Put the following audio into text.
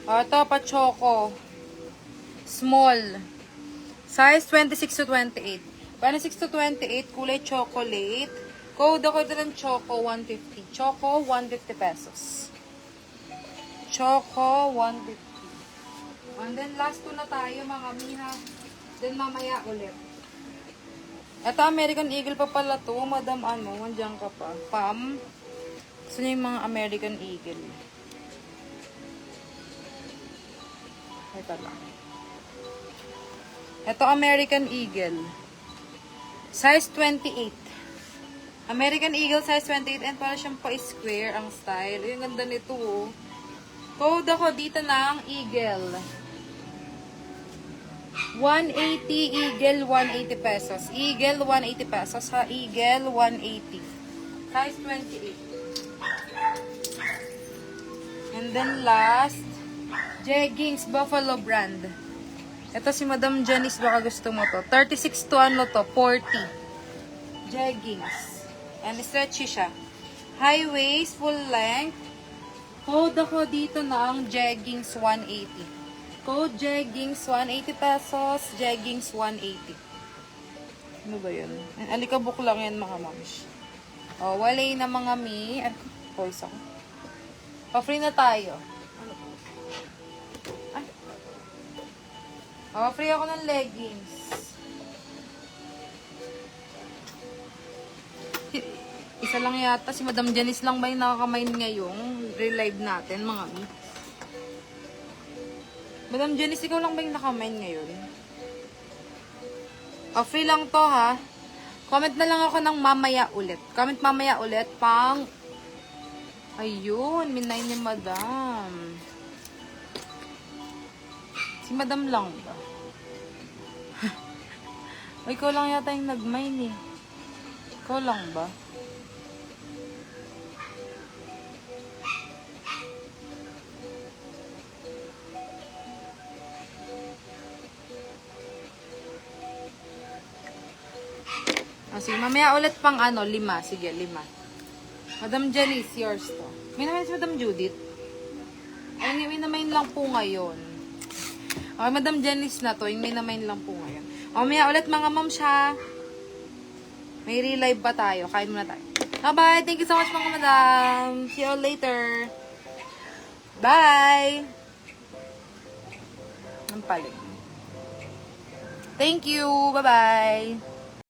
Ito, pa-choco. Small. Size 26 to 28. 26 to 28, kulay chocolate. Code ako ito ng Choco, 150. Choco, 150 pesos. Choco, 150. And then, last two na tayo, mga miha. Then, mamaya ulit. Ito, American Eagle pa pala to. Madam, andyan ka pa. Pam. Gusto niya yung mga American Eagle. Ito lang. Ito, American Eagle. Size 28. American Eagle, size 28. And para siyang pa-square ang style. Yung ganda nito, oh. Code ako dito ng Eagle. 180, Eagle, 180 pesos. Eagle, 180 pesos, ha? Eagle, 180. Size 28. And then last, jeggings, Buffalo brand. Ito si Madam Janice, baka gusto mo to. 36 to 40. Jeggings. And stretchy siya. High waist, full length. Code ako dito ng jeggings 180. Code jeggings 180 pesos. Jeggings 180. Ano ba yun? Alikabok lang yan mga moms. O, walay na mga mi. Voice ako. Pa-free na tayo. Ay. O, free ako ng leggings. Isa lang yata. Si Madam Janice lang ba yung nakakamain ngayong relive natin, mga mi? Madam Janice, ikaw lang ba yung nakamain ngayon? O, free lang to, ha? Comment na lang ako ng mamaya ulit. Comment mamaya ulit pang... Ayun, minay ni Madam. Si Madam lang ba? O, ikaw lang yata yung nagmine, eh. Ikaw lang ba? Sige, mamaya ulit pang 5. Sige, 5. Madam Janice, yours to. May naman si Madam Judith. Ay, may naman lang po ngayon. Okay, Madam Janice na to. May naman lang po ngayon. Mamaya ulit mga ma'am siya. May relive pa tayo. Kain muna tayo. Bye-bye. Thank you so much mga madam. See you later. Bye. Ang paling. Thank you. Bye-bye.